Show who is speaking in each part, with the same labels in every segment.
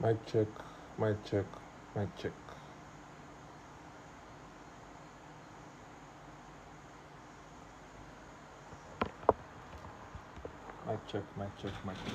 Speaker 1: Mic check, mic check, mic check. Mic check, mic check, mic check.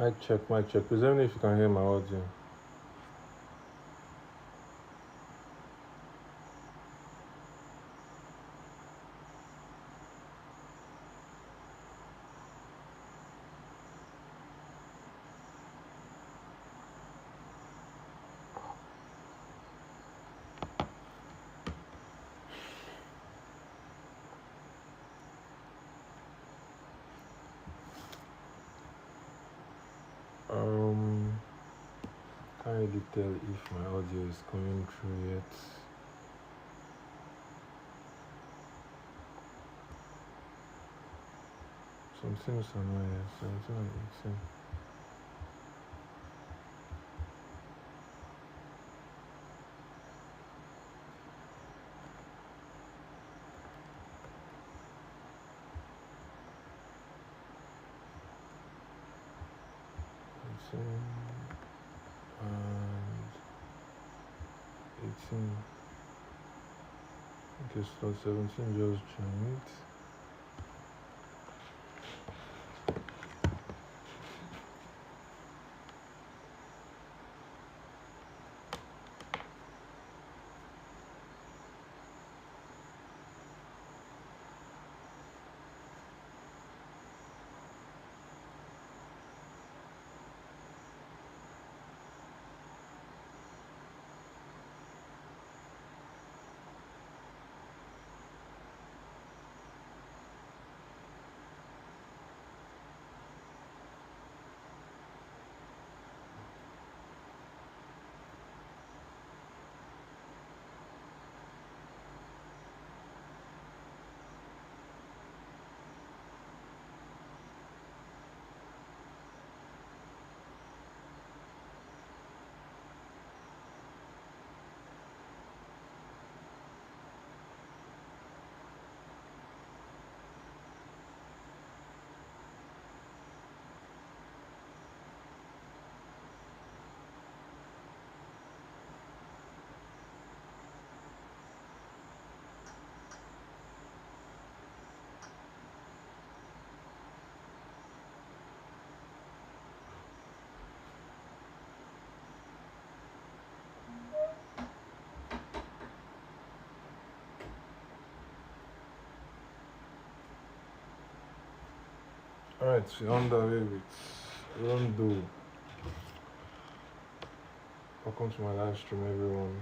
Speaker 1: Mic check, mic check. Please let me know if you can hear my audio. Can't really tell if my audio is coming through yet. Some things are not yet, so it's not makes sense. And 18. Okay, slot 17 just joined. Alright, we're on the way with Rondo. Welcome to my live stream, everyone.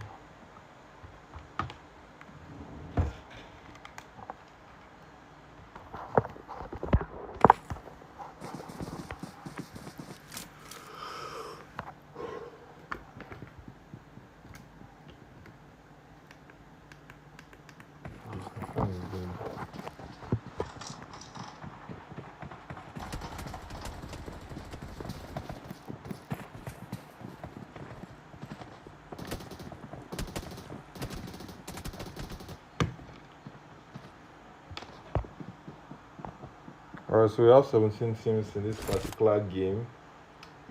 Speaker 1: Alright, so we have 17 teams in this particular game,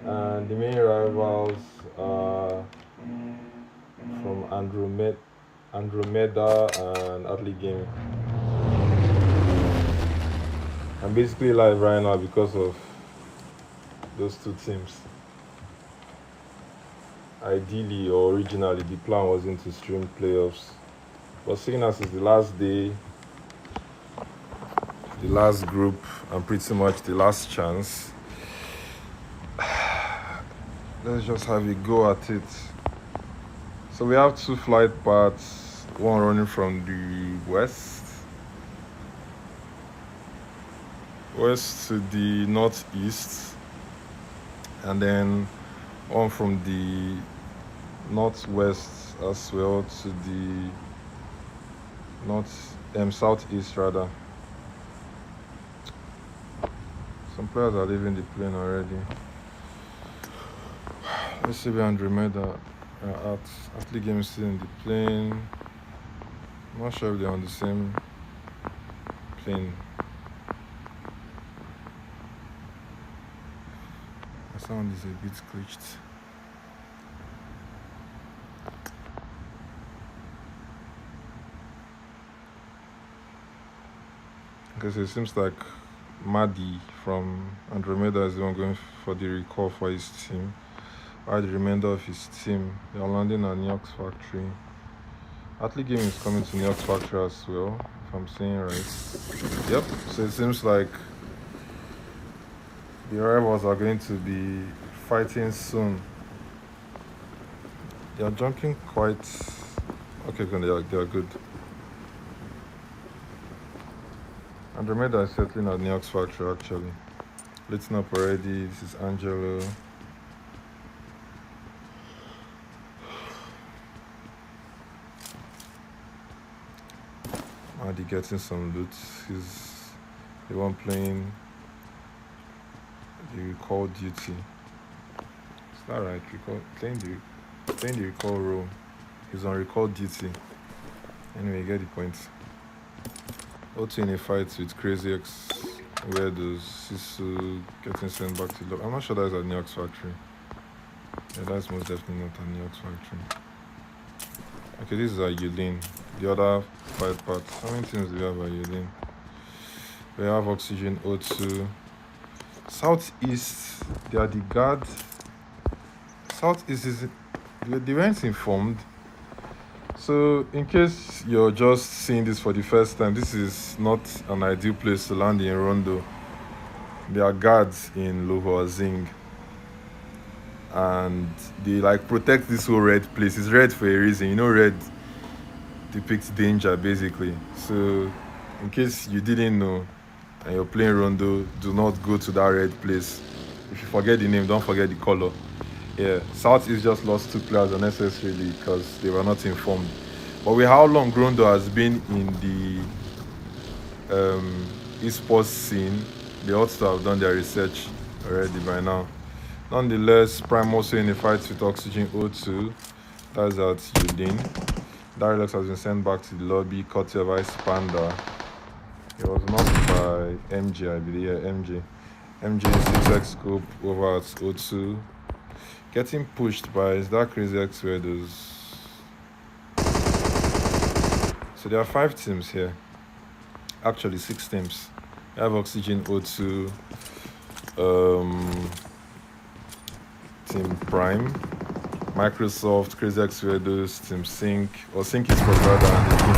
Speaker 1: and the main rivals are from Andromeda and Athlegame. I'm basically live right now because of those two teams. Ideally or originally, the plan wasn't to stream playoffs, but seeing as it's the last day, the last group, and pretty much the last chance, let's just have a go at it. So we have two flight paths, one running from the west to the northeast, and then one from the northwest as well to the southeast rather. Some players are leaving the plane already. Let's see where Andromeda are at. Athlegame is still in the plane. I'm not sure if they're on the same plane. My sound is a bit glitched. Okay, so it seems like Madi from Andromeda is the one going for the recall for his team. While the remainder of his team, they are landing at New York's factory. Athlegame is coming to New York's factory as well, if I'm saying right. Yep, so it seems like the rivals are going to be fighting soon. They are jumping quite... Okay, they are good. Andromeda is settling at New York's factory actually. Lighting up already. This is Angelo. Adi getting some loot. He's the one playing the recall duty. Is that right? Playing the recall role. He's on recall duty. Anyway, you get the point. Also in a fight with Crazy X Weirdos, Sisu getting sent back to the... I'm not sure that's at New York's factory. Yeah, that's most definitely not at New York's factory. Okay, this is at Yulin. The other 5 parts. How many teams do we have at Yulin? We have Oxygen O2. Southeast, they are the guard. Southeast is... They weren't informed. So, in case you're just seeing this for the first time, this is not an ideal place to land in Rondo. There are guards in Loho Zing. And they protect this whole red place. It's red for a reason. You know, red depicts danger basically. So, in case you didn't know and you're playing Rondo, do not go to that red place. If you forget the name, don't forget the color. Yeah, Southeast just lost 2 players unnecessarily because they were not informed. But with how long Rondo has been in the esports scene, they ought to have done their research already by now. Nonetheless, Prime also in a fight with Oxygen O2. That's at Udin. Darilex has been sent back to the lobby, courtesy of Ice Panda. He was knocked by MJ, I believe. Yeah, MJ. MJ 6x scope over at O2. Getting pushed by that Crazy X Weirdos. So there are 5 teams here. Actually, 6 teams. We have Oxygen O2, Team Prime, Microsoft, Crazy X Weirdos, Team Sync, or Sync is provider and the team.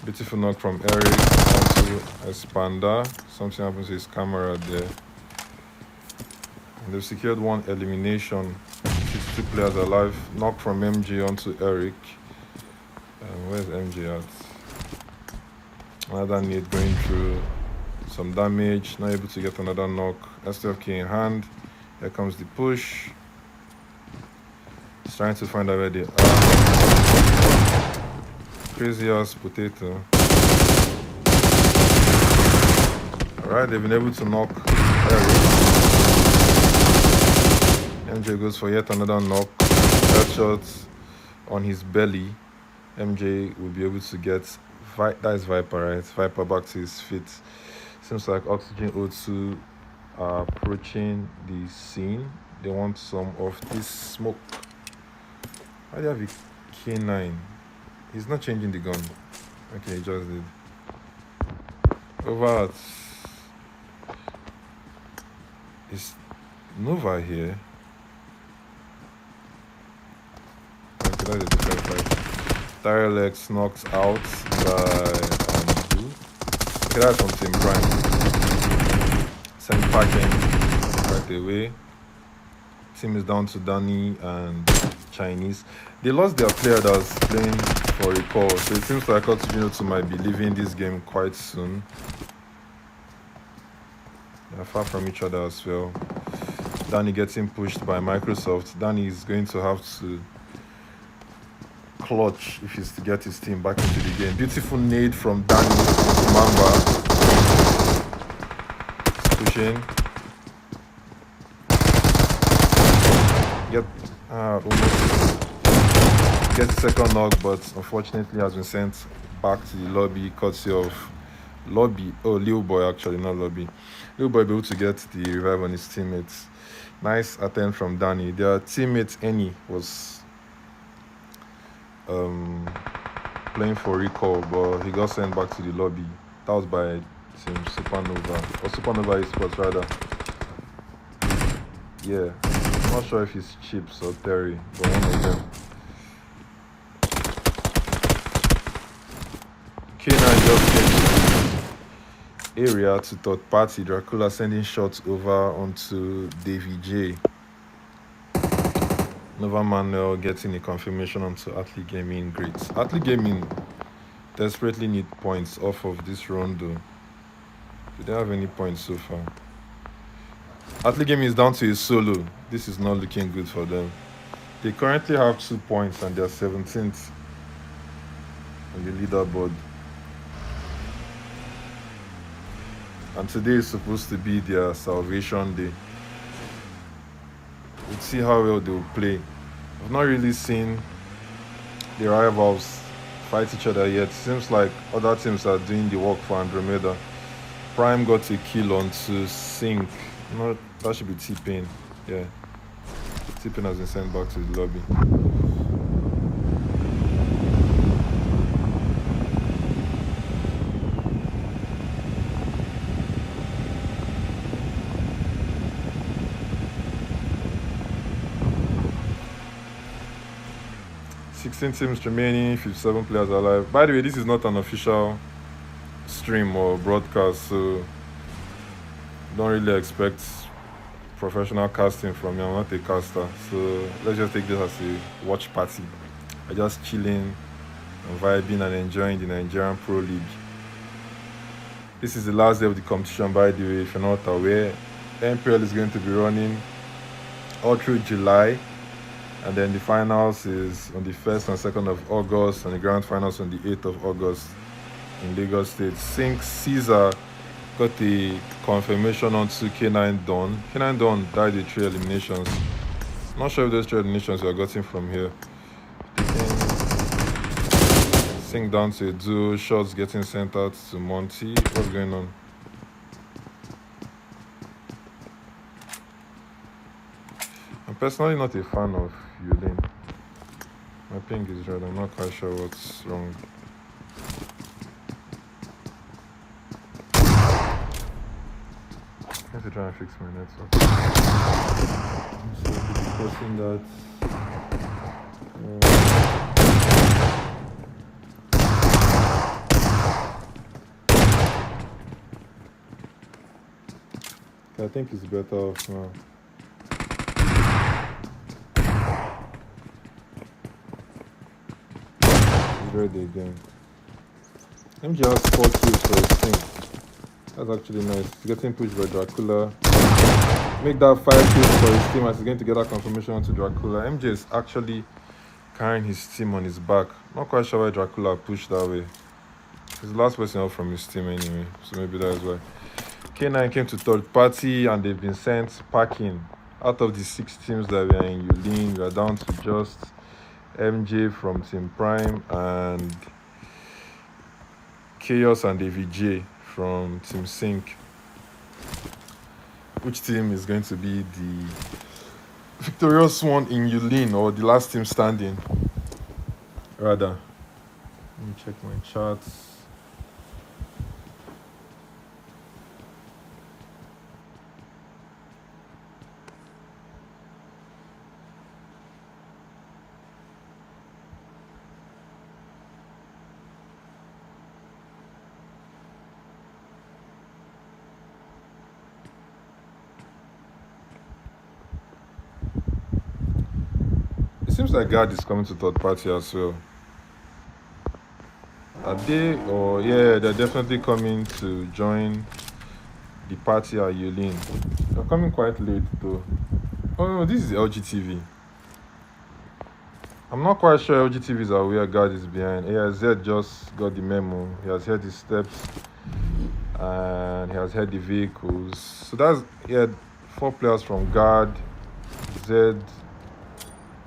Speaker 1: Beautiful knock from Eric onto Espanda. Something happens to his camera there. And they've secured 1 elimination. 62 players alive. Knock from MJ onto Eric. Where's MJ at? Another nade going through. Some damage. Not able to get another knock. STFK in hand. Here comes the push. He's trying to find out where they are. Crazy ass potato. Alright, they've been able to knock Eric. MJ goes for yet another knock. Headshot on his belly. MJ will be able to get... that is Viper, right? Viper back to his feet. Seems like Oxygen O2 are approaching the scene. They want some of this smoke. Why do you have a K9? He's not changing the gun. Okay, he just did. Over at... Is Nova here? Okay, that's a different fight. Tyrelex knocks out by Blue. Okay, that's from Team Prime. Send packing right away. Team is down to Danny and Chinese. They lost their player that was playing for recall, so it seems like Oxygen O2 might be leaving this game quite soon. They are far from each other as well. Danny getting pushed by Microsoft. Danny is going to have to clutch if he's to get his team back into the game. Beautiful nade from Danny to Mamba. Pushing. Almost gets the second knock, but unfortunately has been sent back to the lobby courtesy of Lil Boy, actually, not lobby. Lil Boy be able to get the revive on his teammates. Nice attempt from Danny. Their teammate Eni was playing for recall, but he got sent back to the lobby. That was by Team Supernova, or Supernova Esports rather. Yeah, I'm not sure if it's Chips or Terry, but one of them. Canine just came to the area to third party. Dracula sending shots over onto Davy J. Nova Manuel getting a confirmation onto Athlegame. Great. Athlegame desperately need points off of this rondo. Do they have any points so far? Athlegame is down to a solo. This is not looking good for them. They currently have 2 points and they're 17th on the leaderboard. And today is supposed to be their salvation day. We'll see how well they'll play. I've not really seen the rivals fight each other yet. Seems like other teams are doing the work for Andromeda. Prime got a kill onto Sync. No, that should be T-Pain. Yeah. T-Pain has been sent back to the lobby. Teams remaining, 57 players alive. By the way, this is not an official stream or broadcast, so don't really expect professional casting from me. I'm not a caster, so let's just take this as a watch party. I'm just chilling and vibing and enjoying the Nigerian Pro League. This is the last day of the competition, by the way, if you're not aware. Npl is going to be running all through July. And then the finals is on the 1st and 2nd of August, and the grand finals on the 8th of August in Lagos State. Sync Caesar got the confirmation onto Canine Dawn. Canine Dawn died in 3 eliminations. Not sure if those 3 eliminations were gotten from here. Sync down to a duo, shots getting sent out to Monty. What's going on? I'm personally not a fan of Yulin. My ping is red, I'm not quite sure what's wrong. I have to try and fix my network. I'm so posting that. I think it's better off now. Ready again. MG has 4 kills for his team. That's actually nice. He's getting pushed by Dracula. Make that 5 kills for his team as he's going to get that confirmation onto Dracula. MJ is actually carrying his team on his back. Not quite sure why Dracula pushed that way. He's the last person out from his team anyway, so maybe that is why. K9 came to third party and they've been sent packing. Out of the 6 teams that were in Yulin, we are down to just MJ from Team Prime and Chaos and AVJ from Team Sync. Which team is going to be the victorious one in Yulin, or the last team standing? Rather. Let me check my charts. Seems like Guard is coming to third party as well. Are they? Or yeah, they're definitely coming to join the party at Yulin. They're coming quite late though. Oh no, this is LGTV. I'm not quite sure LGTV is aware Guard is behind. AIZ just got the memo. He has heard the steps and he has heard the vehicles. So that's 4 players from Guard, Z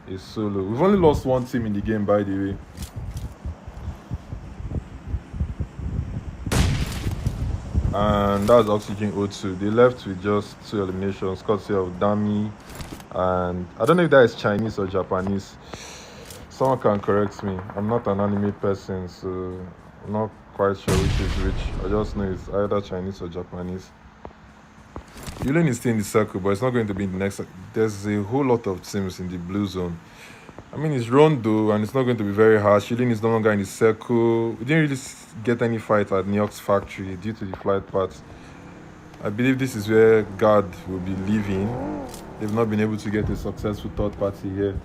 Speaker 1: is solo. We've only lost 1 team in the game, by the way. And that's Oxygen O2. They left with just 2 eliminations, courtesy of Dami, and I don't know if that is Chinese or Japanese. Someone can correct me. I'm not an anime person, so I'm not quite sure which is which. I just know it's either Chinese or Japanese. Yulin is still in the circle, but it's not going to be in the next. There's a whole lot of teams in the blue zone. I mean, it's Rondo, and it's not going to be very harsh. Yulin is no longer in the circle. We didn't really get any fight at New York's factory due to the flight paths. I believe this is where Guard will be leaving. They've not been able to get a successful third party here.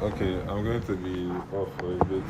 Speaker 1: Okay, I'm going to be off for a bit.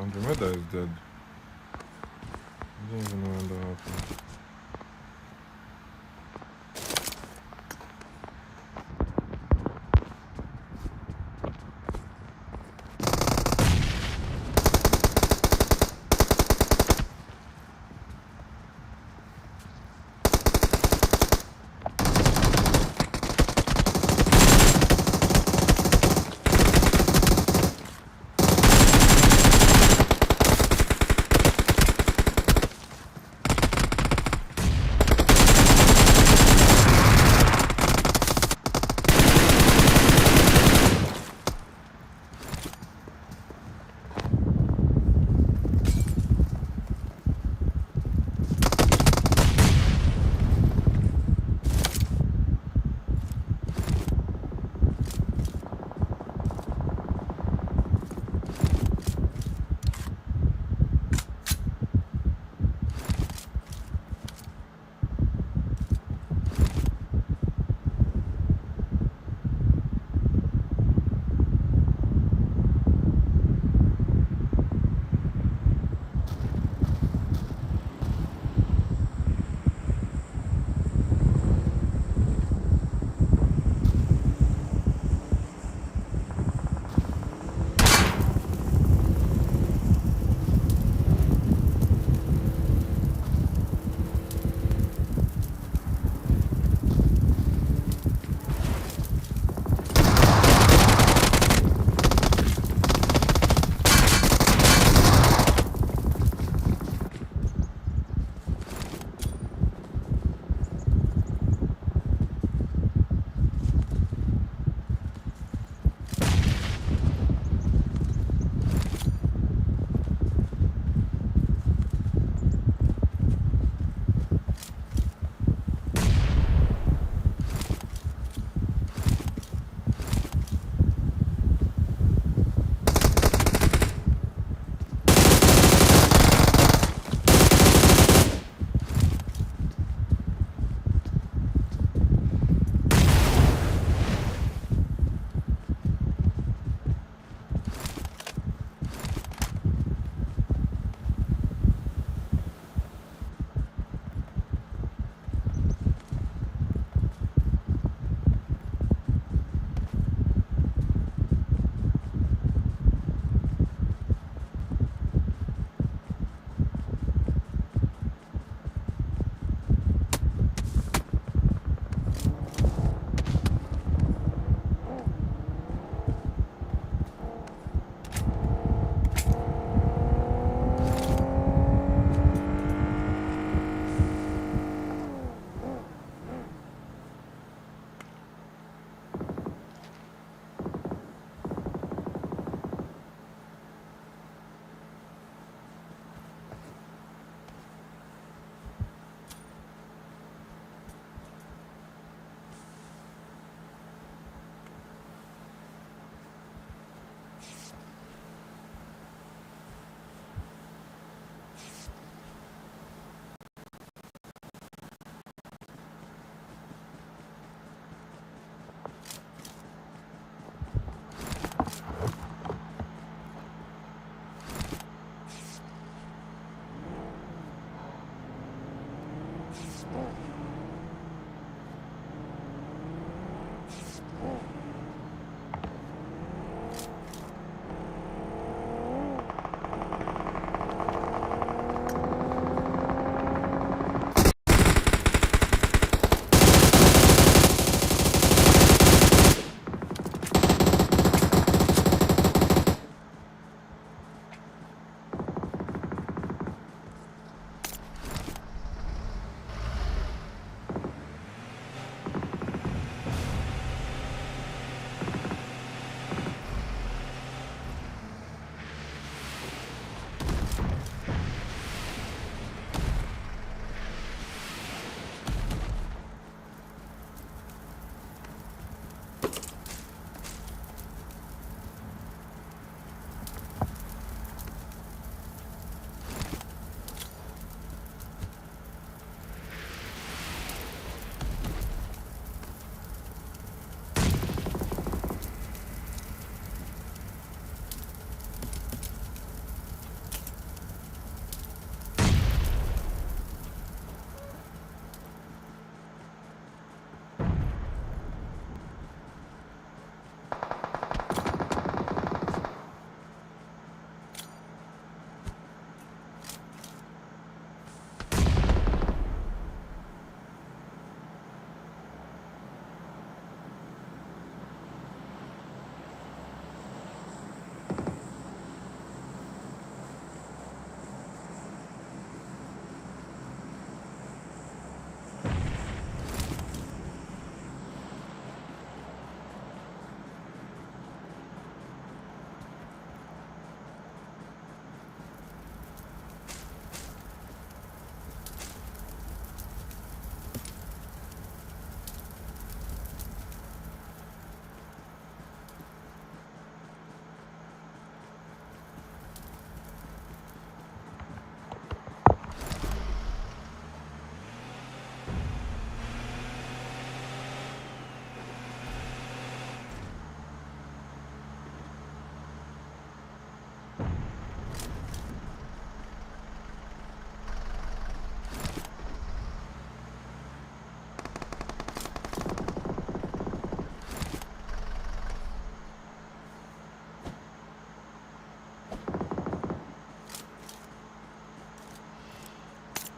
Speaker 1: Andromeda is dead. I don't even know when that happened.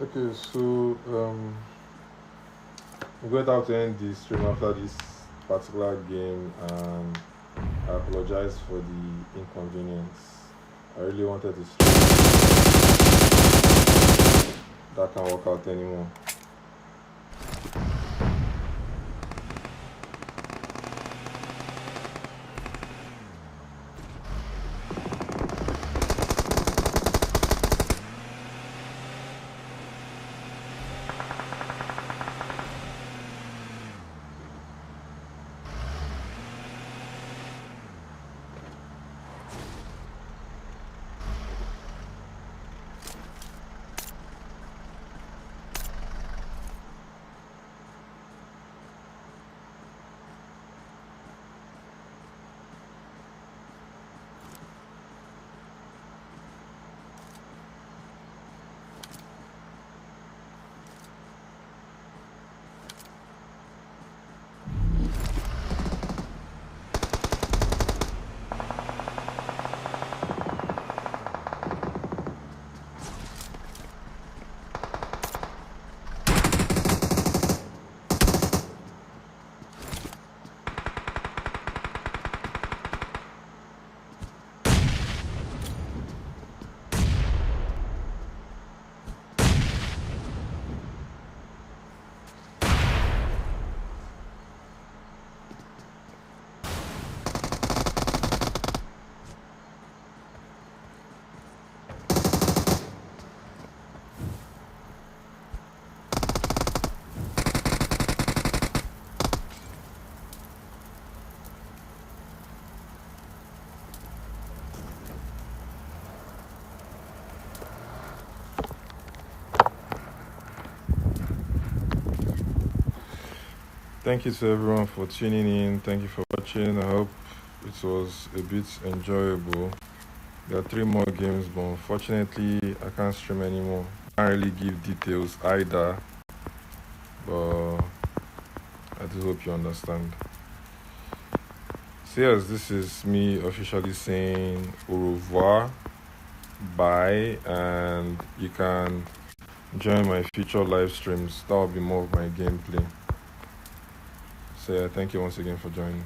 Speaker 1: Okay, so I'm going to have to end the stream after this particular game, and I apologize for the inconvenience. I really wanted to stream. That can't work out anymore. Thank you to everyone for tuning in. Thank you for watching. I hope it was a bit enjoyable. There are 3 more games, but unfortunately, I can't stream anymore. I can't really give details either, but I do hope you understand. So yes, this is me officially saying au revoir, bye, and you can join my future live streams. That will be more of my gameplay. So yeah, thank you once again for joining.